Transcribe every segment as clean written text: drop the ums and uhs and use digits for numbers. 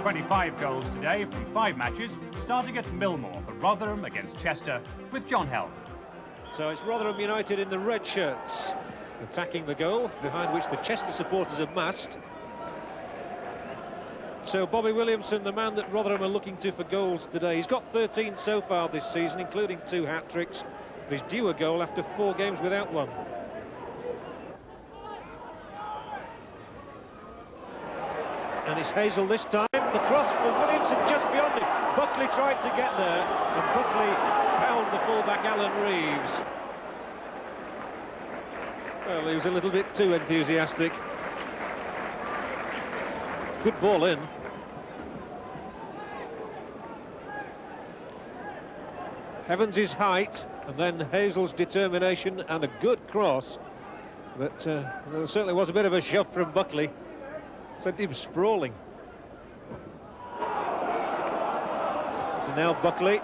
25 goals today from 5 matches, starting at Millmoor for Rotherham against Chester with John Helm. So it's Rotherham United in the red shirts attacking the goal, behind which the Chester supporters have massed. So Bobby Williamson, the man that Rotherham are looking to for goals today. He's got 13 so far this season, including 2 hat-tricks. But he's due a goal after 4 games without one. And it's Hazel this time. The cross for Williamson just beyond it. Buckley tried to get there, and Buckley found the fullback Alan Reeves. Well, he was a little bit too enthusiastic. Good ball in. Evans' height, and then Hazel's determination, and a good cross. But there certainly was a bit of a shove from Buckley. Sent him sprawling. So now Buckley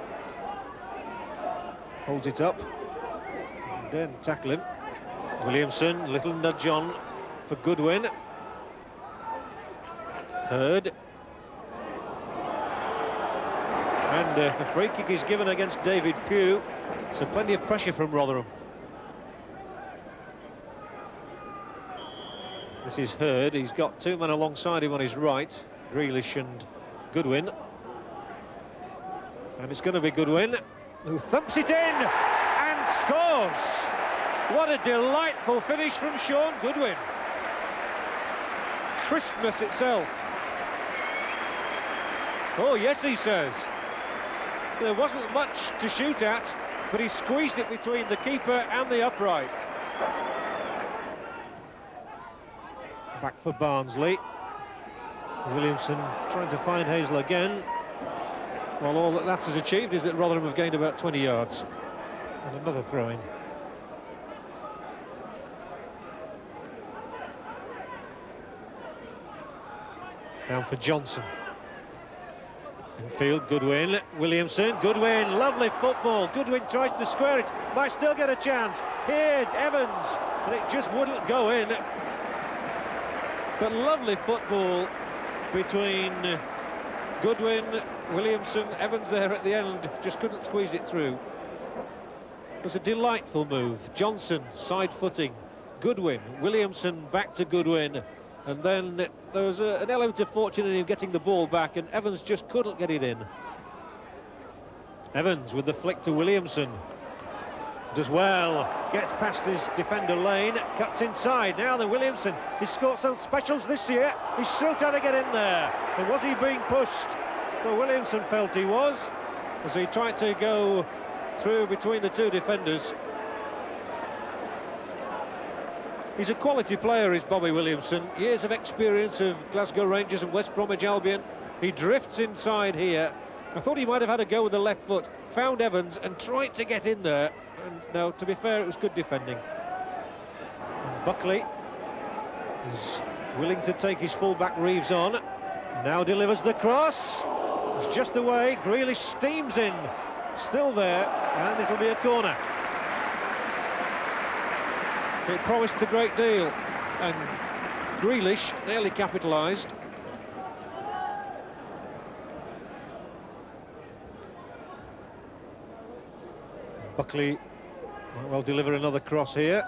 holds it up, and then tackle him. Williamson, little nudge on for Goodwin. Hurd. And the free kick is given against David Pugh, so plenty of pressure from Rotherham. This is Hurd. He's got 2 men alongside him on his right, Grealish and Goodwin. And it's going to be Goodwin, who thumps it in and scores. What a delightful finish from Sean Goodwin. Crispness itself. Oh, yes, he says. There wasn't much to shoot at, but he squeezed it between the keeper and the upright. Back for Barnsley. Williamson trying to find Hazel again. Well, all that has achieved is that Rotherham have gained about 20 yards. And another throw-in. Down for Johnson. Infield, Goodwin, Williamson, Goodwin, lovely football. Goodwin tries to square it, might still get a chance. Here, Evans, and it just wouldn't go in. But lovely football between Goodwin, Williamson, Evans there at the end, just couldn't squeeze it through. It was a delightful move. Johnson, side footing, Goodwin, Williamson back to Goodwin. And then there was an element of fortune in him getting the ball back, and Evans just couldn't get it in. Evans with the flick to Williamson. Does well, gets past his defender Lane, cuts inside. Now the Williamson, he's scored some specials this year. He's still trying to get in there. And was he being pushed? Well, Williamson felt he was, as he tried to go through between the 2 defenders. He's a quality player, is Bobby Williamson. Years of experience of Glasgow Rangers and West Bromwich Albion. He drifts inside here. I thought he might have had a go with the left foot. Found Evans and tried to get in there. And no, to be fair, it was good defending. And Buckley is willing to take his full-back Reeves on. Now delivers the cross. It's just away. Grealish steams in. Still there, and it'll be a corner. It promised a great deal, and Grealish nearly capitalised. Buckley might well deliver another cross here,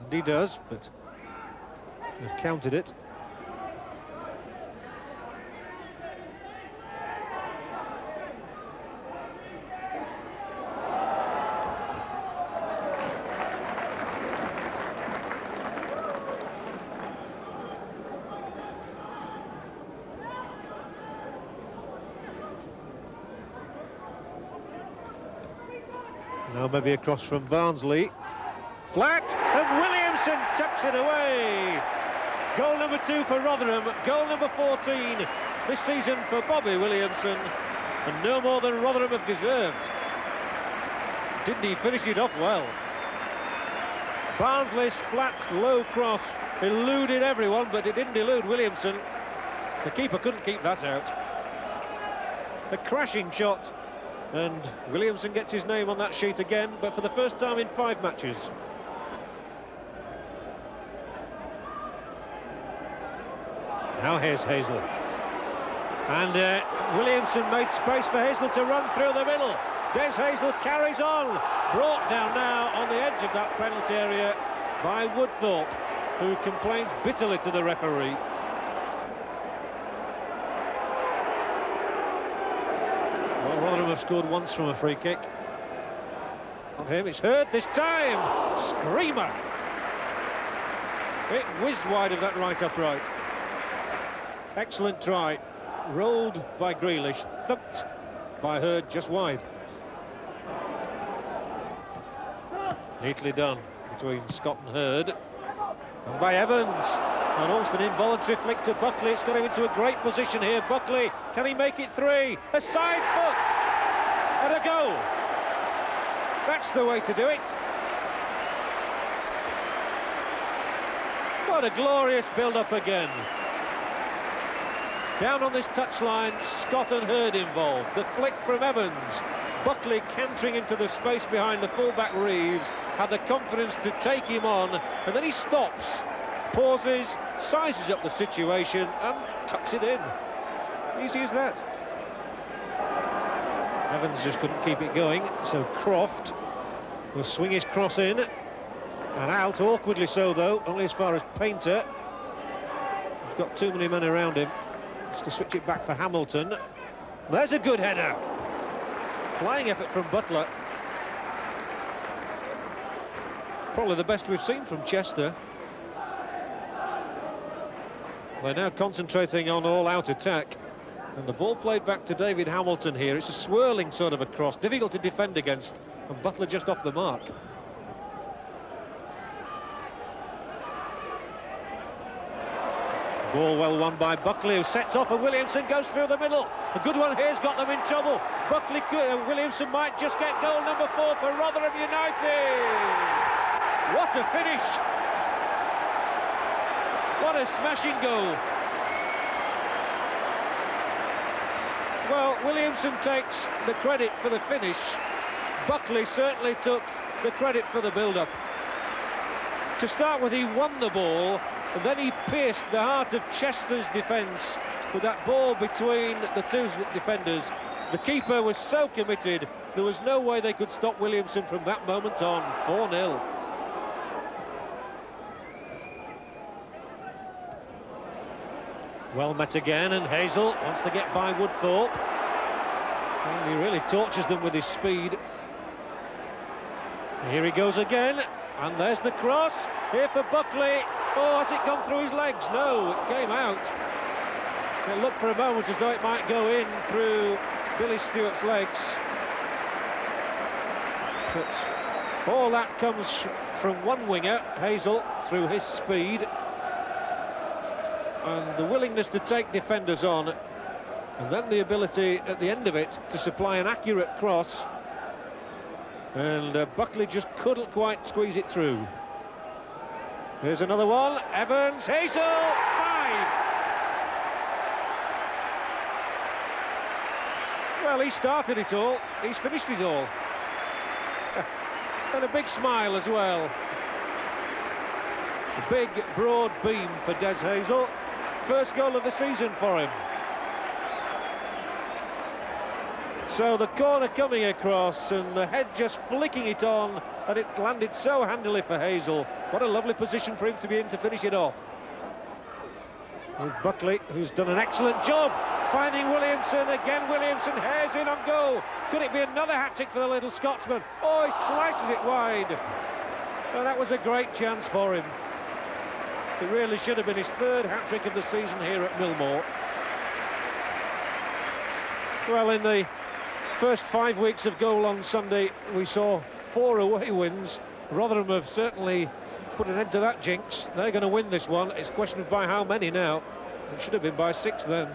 and he does, but they've counted it. Now maybe across from Barnsley. Flat, and Williamson tucks it away. Goal number 2 for Rotherham, goal number 14 this season for Bobby Williamson, and no more than Rotherham have deserved. Didn't he finish it off well? Barnsley's flat, low cross eluded everyone, but it didn't elude Williamson. The keeper couldn't keep that out. A crashing shot. And Williamson gets his name on that sheet again, but for the first time in 5 matches. Now here's Hazel. And Williamson made space for Hazel to run through the middle. Des Hazel carries on, brought down now on the edge of that penalty area by Woodthorpe, who complains bitterly to the referee. Well, Rotherham have scored once from a free kick. On him, it's Hurd this time. Screamer. It whizzed wide of that right upright. Excellent try. Rolled by Grealish, thumped by Hurd just wide. Neatly done between Scott and Hurd. And by Evans. And also an involuntary flick to Buckley. It's got him into a great position here. Buckley, can he make it three? A side foot! And a goal! That's the way to do it. What a glorious build-up again. Down on this touchline, Scott and Hurd involved. The flick from Evans. Buckley cantering into the space behind the fullback Reeves, had the confidence to take him on, and then he stops, pauses, sizes up the situation and tucks it in. Easy as that. Evans just couldn't keep it going, so Croft will swing his cross in and out, awkwardly so though, only as far as Painter. He's got too many men around him. Just to switch it back for Hamilton. There's a good header. Flying effort from Butler. Probably the best we've seen from Chester. They're now concentrating on all-out attack. And the ball played back to David Hamilton here. It's a swirling sort of a cross, difficult to defend against. And Butler just off the mark. Ball well won by Buckley, who sets off, and Williamson goes through the middle. A good one here's got them in trouble. Buckley, Williamson might just get goal number 4 for Rotherham United. What a finish! What a smashing goal. Well, Williamson takes the credit for the finish. Buckley certainly took the credit for the build-up. To start with, he won the ball, and then he pierced the heart of Chester's defence with that ball between the two defenders. The keeper was so committed, there was no way they could stop Williamson from that moment on. 4-0. Well met again, and Hazel wants to get by Woodthorpe. And he really tortures them with his speed. Here he goes again, and there's the cross. Here for Buckley. Oh, has it gone through his legs? No, it came out. It looked for a moment as though it might go in through Billy Stewart's legs. But all that comes from one winger, Hazel, through his speed. And the willingness to take defenders on. And then the ability at the end of it to supply an accurate cross. And Buckley just couldn't quite squeeze it through. Here's another one. Evans, Hazel, 5. Well, he started it all. He's finished it all. And a big smile as well. A big, broad beam for Des Hazel. First goal of the season for him. So the corner coming across, and the head just flicking it on, and it landed so handily for Hazel. What a lovely position for him to be in to finish it off. With Buckley, who's done an excellent job finding Williamson. Again, Williamson hares in on goal. Could it be another hat-trick for the little Scotsman? Oh, he slices it wide. Oh, that was a great chance for him. It really should have been his 3rd hat-trick of the season here at Millmoor. Well, in the first 5 weeks of goal on Sunday, we saw 4 away wins. Rotherham have certainly put an end to that jinx. They're going to win this one. It's a question of by how many now. It should have been by 6 then.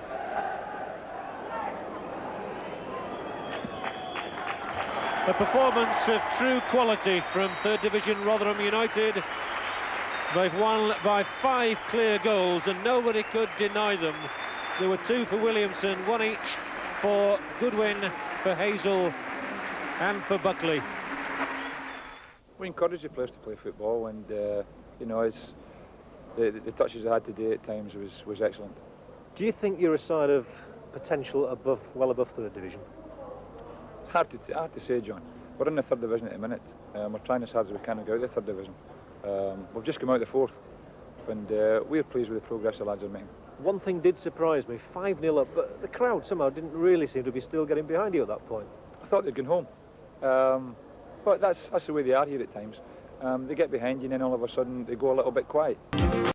A performance of true quality from 3rd Division Rotherham United. They've won by 5 clear goals, and nobody could deny them. There were 2 for Williamson, 1 each for Goodwin, for Hazel and for Buckley. We encourage the players to play football, and you know, as the touches I had today at times was excellent. Do you think you're a side of potential above, well above third division? Hard to say, John. We're in the third division at the minute. We're trying as hard as we can to get out of the third division. We've just come out of the fourth, and we're pleased with the progress the lads are making. One thing did surprise me, 5-0 up, but the crowd somehow didn't really seem to be still getting behind you at that point. I thought they'd gone home, but that's the way they are here at times. They get behind you and then all of a sudden they go a little bit quiet.